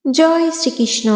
জয় শ্রীকৃষ্ণ।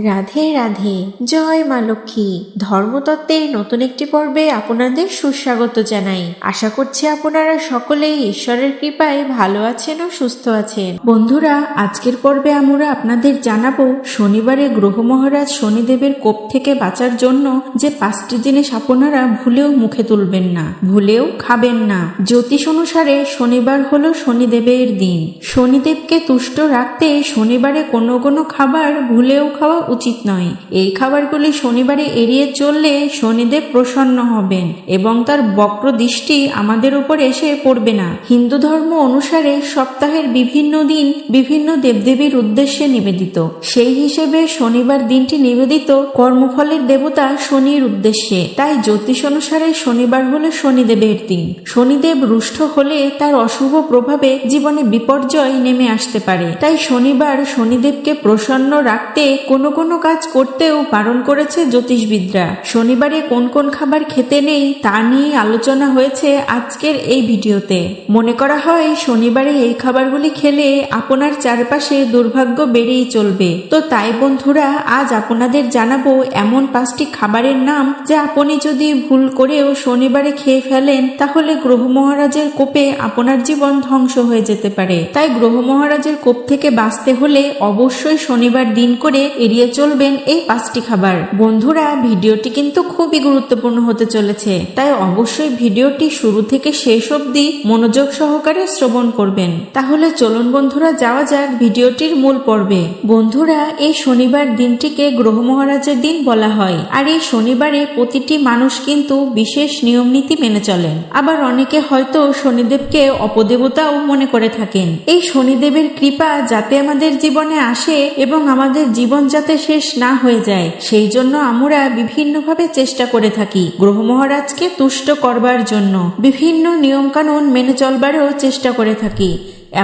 রাধে রাধে। জয় মা লক্ষ্মী। ধর্মতত্ত্বের নতুন একটি পর্বে আপনাদের সুস্বাগত জানাই। আশা করছি আপনারা সকলেই ঈশ্বরের কৃপায় ভালো আছেন ও সুস্থ আছেন। বন্ধুরা, আজকের পর্বে আমরা আপনাদের জানাবো শনিবারে গ্রহ মহারাজ শনিদেবের কোপ থেকে বাঁচার জন্য যে 5টি জিনিস আপনারা ভুলেও মুখে তুলবেন না, ভুলেও খাবেন না। জ্যোতিষ অনুসারে শনিবার হলো শনিদেবের দিন। শনিদেবকে তুষ্ট রাখতে শনিবারে কোনো কোনো খাবার ভুলেও খাওয়া উচিত নয়। এই খাবারগুলি শনিবারে এড়িয়ে চললে শনিদেব প্রসন্ন হবেন এবং তার বক্র দৃষ্টি আমাদের উপর এসে পড়বে না। হিন্দু ধর্ম অনুসারে সপ্তাহের বিভিন্ন দিন বিভিন্ন দেবদেবীর উদ্দেশ্যে নিবেদিত। সেই হিসেবে শনিবার দিনটি নিবেদিত কর্মফলের দেবতা শনির উদ্দেশ্যে। তাই জ্যোতিষ অনুসারে শনিবার হলো শনিদেবের দিন। শনিদেব রুষ্ট হলে তার অশুভ প্রভাবে জীবনে বিপর্যয় নেমে আসতে পারে। তাই শনিবার শনিদেবকে প্রসন্ন রাখতে কোনো কোনো কাজ করতেও বারণ করেছে জ্যোতিষবিদরা। শনিবারে কোন কোন খাবার খেতে নেই তা নিয়ে আলোচনা হয়েছে আজকের এই ভিডিওতে। মনে করা হয় শনিবারে এই খাবারগুলি খেলে আপনার চারপাশে দুর্ভাগ্য বেড়েই চলবে। তো তাই বন্ধুরা, আজ আপনাদের জানাবো এমন 5টি খাবারের নাম যা আপনি যদি ভুল করেও শনিবারে খেয়ে ফেলেন তাহলে গ্রহ মহারাজের কোপে আপনার জীবন ধ্বংস হয়ে যেতে পারে। তাই গ্রহ মহারাজের কোপ থেকে বাঁচতে হলে অবশ্যই শনিবার দিন করে এড়িয়ে চলবেন এই 5টি খাবার। বন্ধুরা, ভিডিওটি কিন্তু খুবই গুরুত্বপূর্ণ হতে চলেছে, তাই অবশ্যই ভিডিওটি শুরু থেকে শেষ অবধি মনোযোগ সহকারে শ্রবণ করবেন। তাহলে চলুন বন্ধুরা, যাওয়া যাক ভিডিওটির মূল পর্বে। বন্ধুরা, এই শনিবার দিনটিকে গ্রহ মহারাজের দিন বলা হয়। আর এই শনিবারে প্রতিটি মানুষ কিন্তু বিশেষ নিয়ম নীতি মেনে চলেন। আবার অনেকে হয়তো শনিদেবকে অপদেবতাও মনে করে থাকেন। এই শনিদেবের কৃপা যাতে আমাদের জীবনে আসে এবং আমাদের জীবন যাতে শেষ না হয়ে যায়, সেই জন্য আমরা বিভিন্নভাবে চেষ্টা করে থাকি গ্রহ মহারাজকে তুষ্ট করবার জন্য। বিভিন্ন নিয়ম কানুন মেনে চলবারও চেষ্টা করে থাকি।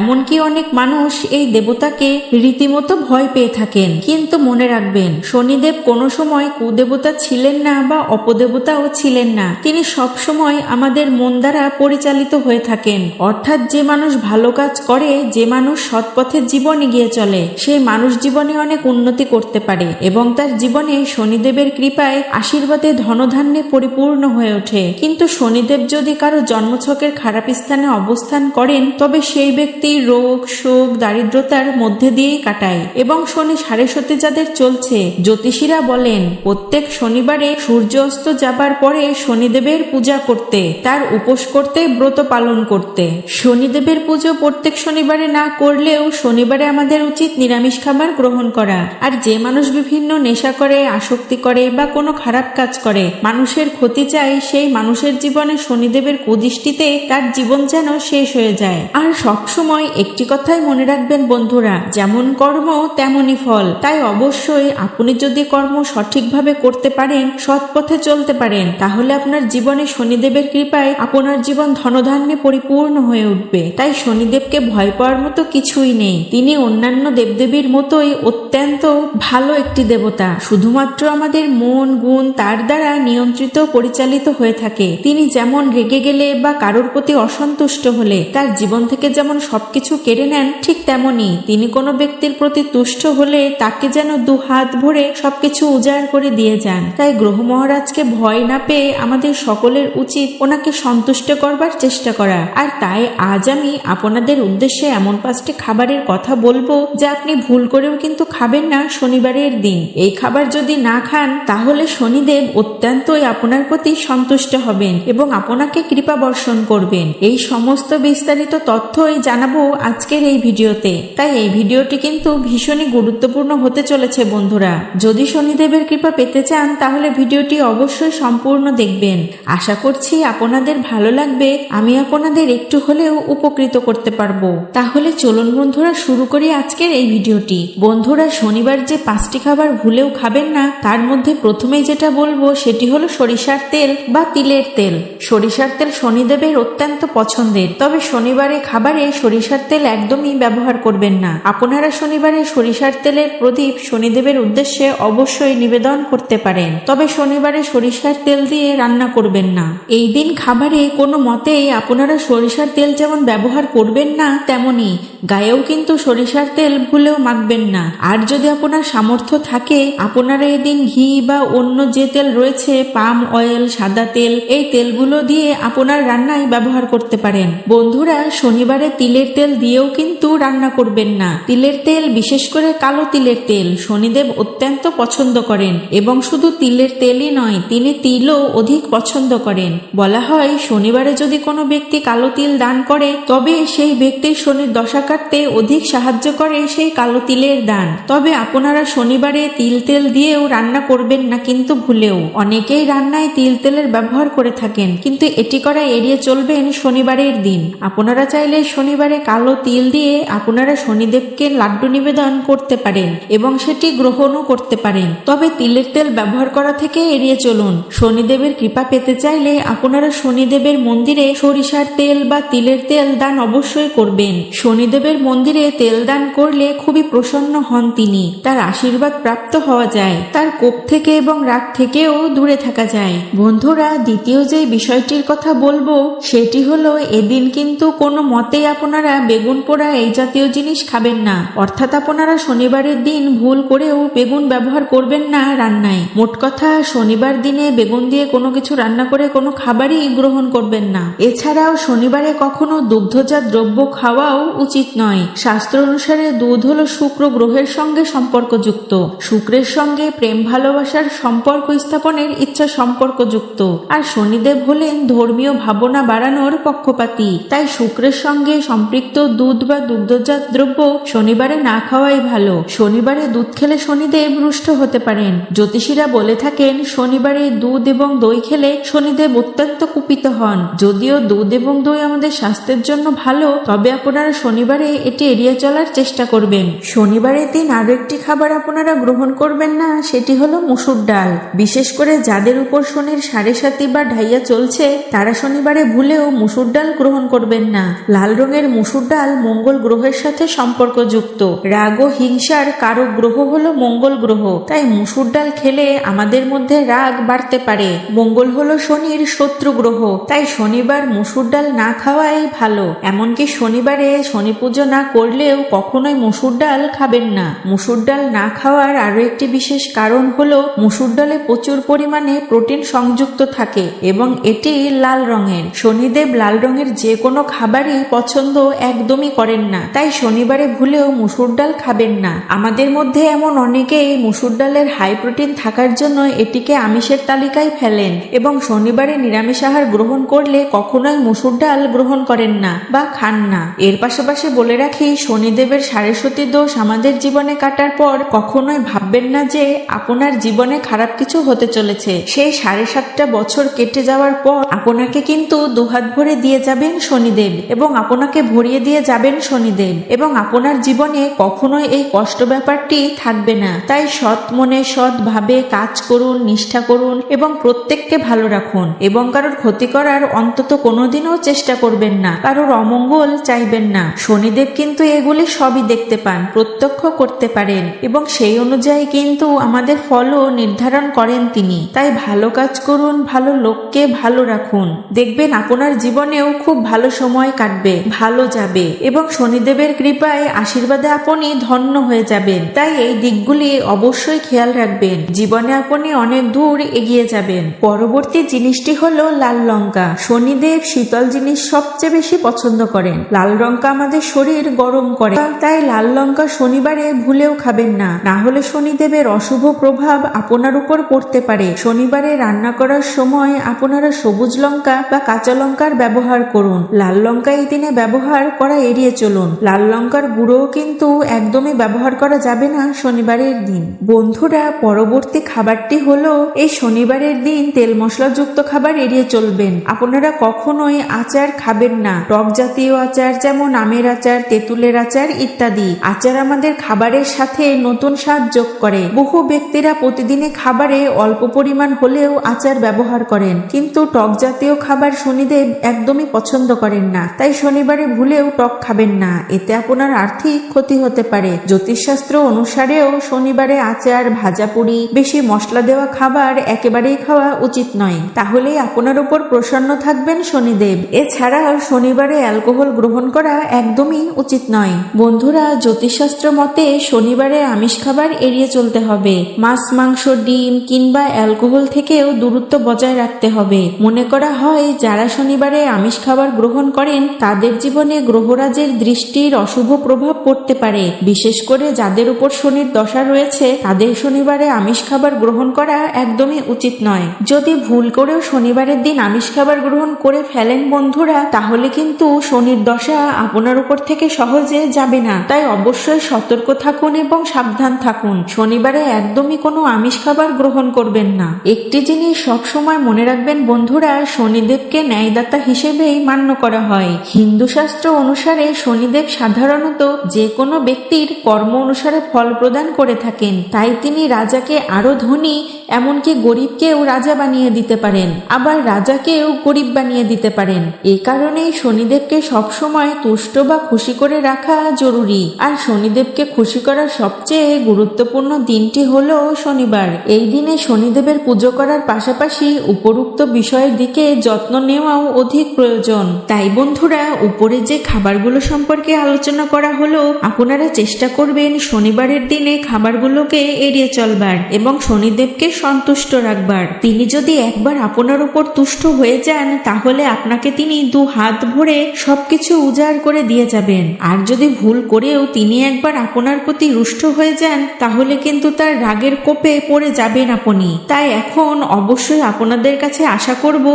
এমনকি অনেক মানুষ এই দেবতাকে রীতিমতো ভয় পেয়ে থাকেন। কিন্তু মনে রাখবেন, শনিদেব কোনো সময় কুদেবতা ছিলেন না বা অপদেবতাও ছিলেন না। তিনি সব সময় আমাদের মন দ্বারা পরিচালিত হয়ে থাকেন। অর্থাৎ যে মানুষ ভালো কাজ করে, যে মানুষ সৎ পথে জীবন এগিয়ে চলে, সেই মানুষ জীবনে অনেক উন্নতি করতে পারে এবং তার জীবনে শনিদেবের কৃপায় আশীর্বাদে ধনধান্যে পরিপূর্ণ হয়ে ওঠে। কিন্তু শনিদেব যদি কারো জন্মছকের খারাপ স্থানে অবস্থান করেন তবে সেই ব্যক্তি রোগ, শোক, দারিদ্রতার মধ্যে দিয়েই কাটায়। এবং শনি সাড়ে সতি যাদের চলছে, জ্যোতিষীরা বলেন প্রত্যেক শনিবারে সূর্য অস্ত যাবার পরে শনিদেবের পূজা করতে, তার উপোস করতে, ব্রত পালন করতে। শনিদেবের পুজো প্রত্যেক শনিবারে না করলেও শনিবারে আমাদের উচিত নিরামিষ খাবার গ্রহণ করা। আর যে মানুষ বিভিন্ন নেশা করে, আসক্তি করে বা কোনো খারাপ কাজ করে, মানুষের ক্ষতি চায়, সেই মানুষের জীবনে শনিদেবের কুদৃষ্টিতে তার জীবন যেন শেষ হয়ে যায়। আর সবসময় একটি কথাই মনে রাখবেন বন্ধুরা, যেমন কর্ম তেমনই ফল। তাই অবশ্যই আপনি যদি কর্ম সঠিকভাবে করতে পারেন, সৎ পথে চলতে পারেন, তাহলে আপনার জীবনে শনিদেবের কৃপায় আপনার জীবন ধনধান্যে পরিপূর্ণ হয়ে উঠবে। তাই শনিদেবকে ভয় পাওয়ার মতো কিছুই নেই। তিনি অন্যান্য দেবদেবীর মতোই অত্যন্ত ভালো একটি দেবতা। শুধুমাত্র আমাদের মন গুণ তার দ্বারা নিয়ন্ত্রিত পরিচালিত হয়ে থাকে। তিনি যেমন রেগে গেলে বা কারোর প্রতি অসন্তুষ্ট হলে তার জীবন থেকে যেমন সবকিছু কেড়ে নেন, ঠিক তেমনি তিনি কোনো ব্যক্তির প্রতি তুষ্ট হলে তাকে যেন 2 হাত ভরে সবকিছু উজাড় করে দিয়ে যান। তাই গ্রহ মহারাজকে ভয় না পেয়ে আমাদের সকলের উচিত ওনাকে সন্তুষ্ট করবার চেষ্টা করা। আর তাই আজ আমি আপনাদের উদ্দেশ্যে এমন 5টি খাবারের কথা বলবো যা আপনি ভুল করেও কিন্তু খাবেন না শনিবারের দিন। এই খাবার যদি না খান তাহলে শনিদেব অত্যন্তই আপনার প্রতি সন্তুষ্ট হবেন এবং আপনাকে কৃপা বর্ষণ করবেন। এই সমস্ত বিস্তারিত তথ্যই জানাবো আজকের এই ভিডিওতে। তাই এই ভিডিওটি কিন্তু ভীষণই গুরুত্বপূর্ণ হতে চলেছে বন্ধুরা। যদি শনিদেবের কৃপা পেতে চান তাহলে ভিডিওটি অবশ্যই সম্পূর্ণ দেখবেন। আশা করছি আপনাদের ভালো লাগবে, আমি আপনাদের একটু হলেও উপকৃত করতে পারবো। তাহলে চলুন বন্ধুরা, শুরু করি আজকের এই ভিডিওটি। বন্ধুরা, শনিবার যে 5টি খাবার ভুলেও খাবেন না তার মধ্যে প্রথমেই যেটা বলবো সেটি হলো সরিষার তেল বা তিলের তেল। সরিষার তেল শনিদেবের অত্যন্ত পছন্দের, তবে শনিবারে খাবারে সরিষার তেল একদমই ব্যবহার করবেন না। আপনারা শনিবারে সরিষার তেলের প্রদীপ শনিদেবের উদ্দেশ্যে অবশ্যই নিবেদন করতে পারেন, তবে শনিবারে সরিষার তেল দিয়ে রান্না করবেন না। এই দিন খাবারে কোনো মতেই আপনারা সরিষার তেল যেমন ব্যবহার করবেন না, তেমনি গায়েও কিন্তু সরিষার তেল ভুলেও মাখবেন না। আর যদি আপনার সামর্থ্য থাকে আপনারা এদিন ঘি বা অন্য যে তেল রয়েছে, পাম অয়েল, সাদা তেল, এই তেলগুলো দিয়ে আপনার রান্নায় ব্যবহার করতে পারেন। বন্ধুরা, শনিবারে তিলের তেল দিয়েও কিন্তু রান্না করবেন না। তিলের তেল, বিশেষ করে কালো তিলের তেল, শনিদেব অত্যন্ত পছন্দ করেন এবং শুধু তিলের তেলই নয়, তিনি তিলও অধিক পছন্দ করেন। বলা হয় শনিবারে যদি কোনো ব্যক্তি কালো তিল দান করে তবে সেই ব্যক্তির শনির দশা কাটতে অধিক সাহায্য করে সেই কালো তিলের দান। তবে আপনারা শনিবারে তিল তেল দিয়েও রান্না করবেন না কিন্তু ভুলেও। অনেকেই রান্নায় তিল তেলের ব্যবহার করে থাকেন, কিন্তু এটি করা এড়িয়ে চলবেন শনিবারের দিন। আপনারা চাইলে শনিবারে কালো তিল দিয়ে আপনারা শনিদেবকে লাড্ডু নিবেদন করতে পারেন এবং সেটি গ্রহণও করতে পারেন, তবে তিলের তেল ব্যবহার করা থেকে এড়িয়ে চলুন। শনিদেবের কৃপা পেতে চাইলে আপনারা শনিদেবের মন্দিরে সরিষার তেল বা তিলের তেল দান অবশ্যই করবেন। শনিদেবের মন্দিরে তেল দান করলে খুবই প্রসন্ন হন তিনি, তার আশীর্বাদ প্রাপ্ত হওয়া যায়, তার কোপ থেকে এবং রাগ থেকেও দূরে থাকা যায়। বন্ধুরা, দ্বিতীয় যে বিষয়টির কথা বলবো সেটি হলো এদিন কিন্তু কোনো মতেই আপনারা বেগুন পোড়া এই জাতীয় জিনিস খাবেন না। অর্থাৎ আপনারা শনিবারের দিন ভুল করেও বেগুন ব্যবহার করবেন না রান্নায়। মোট কথা, শনিবার দিনে বেগুন দিয়ে কোনো কিছু রান্না করে কোনো খাবারই গ্রহণ করবেন না। এছাড়াও শনিবারে কখনো দুগ্ধজাত দ্রব্য খাওয়াও উচিত নয়। শাস্ত্র অনুসারে দুধ হলো শুক্র গ্রহের সঙ্গে সম্পর্কযুক্ত, শুক্রের সঙ্গে প্রেম ভালোবাসার সম্পর্ক স্থাপনের ইচ্ছা সম্পর্কযুক্ত, আর শনিদেব হলেন ধর্মীয় ভাবনা বাড়ানোর পক্ষপাতী। তাই শুক্রের সঙ্গে সম্পৃক্ত দুধ বা দুগ্ধজাত দ্রব্য শনিবারে না খাওয়াই ভালো। শনিবারে দুধ খেলে শনিদেব রুষ্ট হতে পারেন। জ্যোতিষীরা বলে থাকেন শনিবারে দুধ এবং দই খেলে শনিদেব অত্যন্ত কুপিত হন। যদিও দুধ এবং দই আমাদের স্বাস্থ্যের জন্য ভালো, তবে আপনারা শনিবারে এটি এড়িয়ে চলার চেষ্টা করবেন। শনিবারের দিন আরো একটি খাবার আপনারা গ্রহণ করবেন না, সেটি হলো মসুর ডাল। বিশেষ করে যাদের উপর শনির 7.5 বা ঢাইয়া চলছে তারা শনিবারে ভুলেও মসুর ডাল গ্রহণ করবেন না। লাল রঙের মসুর ডাল মঙ্গল গ্রহের সাথে সম্পর্কযুক্ত। রাগ ও হিংসার কারক গ্রহ হলো মঙ্গল গ্রহ, তাই মসুর ডাল খেলে আমাদের মধ্যে রাগ বাড়তে পারে। মঙ্গল হলো শনির শত্রু গ্রহ, তাই শনিবার মসুর ডাল না খাওয়াই ভালো। এমনকি শনিবারে শনি পুজো না করলেও কখনোই মসুর ডাল খাবেন না। মসুর ডাল না খাওয়ার আরো একটি বিশেষ কারণ হলো মসুর ডালে প্রচুর পরিমাণে প্রোটিন সংযুক্ত থাকে এবং এটি লাল রঙের। শনিদেব লাল রঙের যে কোনো খাবারই পছন্দ একদমই করেন না, তাই শনিবারে ভুলেও মসুর ডাল খাবেন না। আমাদের মধ্যে এমন অনেকেই মসুর ডালের হাই প্রোটিন থাকার জন্য এটিকে আমিষের তালিকায় ফেলেন এবং শনিবারে নিরামিষ আহার গ্রহণ করলে কখনোই মসুর ডাল গ্রহণ করেন না বা খান না। এর পাশাপাশি বলে রাখি, শনিদেবের 7.5 দোষ আমাদের জীবনে কাটার পর কখনোই ভাববেন না যে আপনার জীবনে খারাপ কিছু হতে চলেছে। সেই 7.5 বছর কেটে যাওয়ার পর আপনাকে কিন্তু দুহাত ভরে দিয়ে যাবেন শনিদেব এবং আপনাকে ভরিয়ে দিয়ে যাবেন শনিদেব এবং আপনার জীবনে কখনোই এই কষ্ট ব্যাপারটি থাকবে না। তাই সৎ মনে সৎ ভাবে কাজ করুন, নিষ্ঠা করুন এবং প্রত্যেককে ভালো রাখুন এবং কারোর ক্ষতি করার অন্তত কোনোদিনও চেষ্টা করবেন না, কারোর অমঙ্গল চাইবেন না। শনিদেব কিন্তু এগুলি সবই দেখতে পান, প্রত্যক্ষ করতে পারেন এবং সেই অনুযায়ী কিন্তু আমাদের ফলও নির্ধারণ করেন তিনি। তাই ভালো কাজ করুন, ভালো লোককে ভালো রাখুন, দেখবেন আপনার জীবনেও খুব ভালো সময় কাটবে, ভালো যাবে এবং শনিদেবের কৃপায় আশীর্বাদে আপনি ধন্য হয়ে যাবেন। তাই এই দিকগুলি অবশ্যই খেয়াল রাখবেন, জীবনে আপনি অনেক দূর এগিয়ে যাবেন। পরবর্তী জিনিসটি হলো লাল লঙ্কা। শনিদেব শীতল জিনিস সবচেয়ে বেশি পছন্দ করেন। লাল লঙ্কা আমাদের শরীর গরম করে, তাই লাল লঙ্কা শনিবারে ভুলেও খাবেন না, না হলে শনিদেবের অশুভ প্রভাব আপনার উপর পড়তে পারে। শনিবারে রান্না করার সময় আপনারা সবুজ লঙ্কা বা কাঁচা লঙ্কার ব্যবহার করুন। লাল লঙ্কা এই দিনে ব্যবহার করা এড়িয়ে চলুন। লাল লঙ্কার গুঁড়ো কিন্তু একদমই ব্যবহার করা যাবে না শনিবারের দিন। বন্ধুরা, পরবর্তী খাবারটি হলো এই শনিবারের দিন তেল মশলাযুক্ত খাবার এড়িয়ে চলবেন। আপনারা কখনোই আচার খাবেন না। টক জাতীয় আচার যেমন আমের আচার, তেঁতুলের আচার ইত্যাদি আচার আমাদের খাবারের সাথে নতুন স্বাদ যোগ করে। বহু ব্যক্তিরা প্রতিদিনে খাবারে অল্প পরিমাণ হলেও আচার ব্যবহার করেন, কিন্তু টক জাতীয় খাবার শনিদেব একদমই পছন্দ করেন না। তাই শনিবারে ভুলেও টক খাবেন না, এতে আপনার আর্থিক ক্ষতি হতে পারে। জ্যোতিষশাস্ত্র অনুসারেও শনিবারে আচার, ভাজাপুরি, বেশি মশলা দেওয়া খাবার একেবারেই খাওয়া উচিত নয়, তাহলেই আপনার উপর প্রসন্ন থাকবেন শনিদেব। এছাড়াও শনিবারে অ্যালকোহল গ্রহণ করা একদমই উচিত নয়। বন্ধুরা, জ্যোতিষশাস্ত্র মতে শনিবারে আমিষ খাবার এড়িয়ে চলতে হবে। মাছ, মাংস, ডিম কিংবা অ্যালকোহল থেকেও দূরত্ব বজায় রাখতে হবে। মনে করা হয় যারা শনিবারে আমিষ খাবার গ্রহণ করেন তাদের জীবনে গ্রহরাজের দৃষ্টির অশুভ প্রভাব পড়তে পারে। বিশেষ করে যাদের উপর শনির দশা রয়েছে তাদের শনিবারে আমিষ খাবার গ্রহণ করা একদমই উচিত নয়। যদি ভুল করেও শনিবারের দিন আমিষ খাবার গ্রহণ করে ফেলেন বন্ধুরা, তাহলে কিন্তু শনির দশা আপনার উপর থেকে সহজে যাবে না। তাই অবশ্যই সতর্ক থাকুন এবং সাবধান থাকুন। শনিবারে একদমই কোনো আমিষ খাবার গ্রহণ করবেন না। একটি জিনিস সবসময় মনে রাখবেন বন্ধুরা, শনিদেবকে ন্যায়দাতা হিসেবেই মান্য করা হয়। হিন্দু শাস্ত্র অনুসারে শনিদেব সাধারণত যে কোনো ব্যক্তির কর্ম অনুসারে ফল প্রদান করে থাকেন। তাই তিনি রাজাকে আরো ধনী, এমনকি গরিবকেও রাজা বানিয়ে দিতে পারেন, আবার রাজাকেও গরিব বানিয়ে দিতে পারেন। এ কারণেই শনিদেবকে সবসময় তুষ্ট বা খুশি করে রাখা জরুরি। আর শনিদেবকে খুশি করার সবচেয়ে গুরুত্বপূর্ণ দিনটি হলো শনিবার। এই দিনে শনিদেবের পুজো করার পাশাপাশি উপরোক্ত বিষয়ের দিকে যত্ন নেওয়াও অধিক প্রয়োজন। তাই বন্ধুরা, উপরে যে খাবারগুলো সম্পর্কে আলোচনা করা হলো, আপনারা চেষ্টা করবেন শনিবারের দিনে খাবারগুলোকে এড়িয়ে চলবার এবং শনিদেবকে সন্তুষ্ট রাখবার। তিনি যদি একবার আপনার উপর তুষ্ট হয়ে যান তাহলে আপনাকে তিনি দু হাত ভরে সবকিছু উজাড় করে দিয়ে যাবেন। আর যদি ভুল করেও তিনি একবার আপনার প্রতি রুষ্ট হয়ে যান তাহলে কিন্তু তার রাগের কোপে পড়ে যাবেন আপনি। তাই এখন অবশ্যই আপনাদের কাছে আশা করব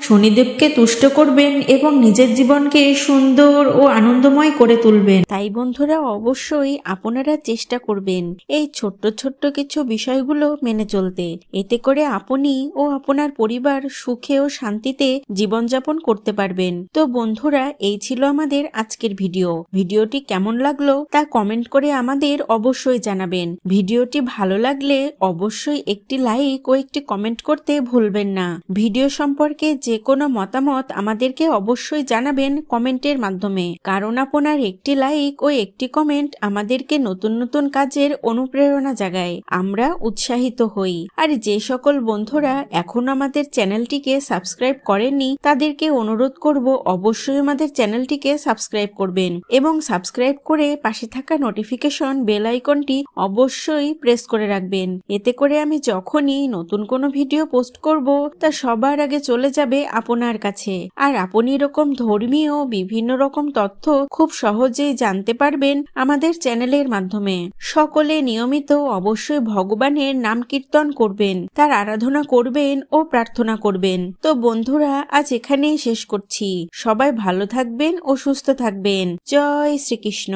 শনিদেবকে তুষ্ট করবেন এবং নিজের জীবনকে সুন্দর ও আনন্দময় করে তুলবেন। তাই বন্ধুরা, অবশ্যই আপনারা চেষ্টা করবেন এই ছোট্ট ছোট্ট কিছু বিষয়গুলো মেনে চলতে। এতে করে আপনি ও আপনার পরিবার সুখে ও শান্তিতে জীবনযাপন করতে পারবেন। তো বন্ধুরা, এই ছিল আমাদের আজকের ভিডিওটি কেমন লাগলো তা কমেন্ট করে আমাদের অবশ্যই জানাবেন। ভিডিওটি ভালো লাগলে অবশ্যই একটি লাইক ও একটি কমেন্ট করতে ভুলবেন না। ভিডিও সম্পর্কে যে কোনো মতামত আমাদেরকে অবশ্যই জানাবেন কমেন্টের মাধ্যমে, কারণ আপনার একটি লাইক ও একটি কমেন্ট আমাদেরকে নতুন নতুন কাজের অনুপ্রেরণা জাগায়, আমরা উৎসাহিত হই। আর যে সকল বন্ধুরা এখন আমাদের চ্যানেলটিকে সাবস্ক্রাইব করেননি তাদেরকে অনুরোধ করব অবশ্যই আমাদের চ্যানেলটিকে সাবস্ক্রাইব করবেন এবং সাবস্ক্রাইব করে পাশে থাকা নোটিফিকেশন বেল আইকনটি অবশ্যই প্রেস করে রাখবেন। এতে করে আমি যখনই নতুন কোনো ভিডিও পোস্ট করব তা সবার আগে চলে যাবে আপনার কাছে। আর আপনি এরকম ধর্মীয় বিভিন্ন রকম তথ্য খুব সহজেই জানতে পারবেন আমাদের চ্যানেলের মাধ্যমে। সকলে নিয়মিত অবশ্যই ভগবানের নাম কীর্তন করবেন, তার আরাধনা করবেন ও প্রার্থনা করবেন। তো বন্ধুরা, আজ এখানেই শেষ করছি। সবাই ভালো থাকবেন ও সুস্থ থাকবেন। জয় শ্রীকৃষ্ণ।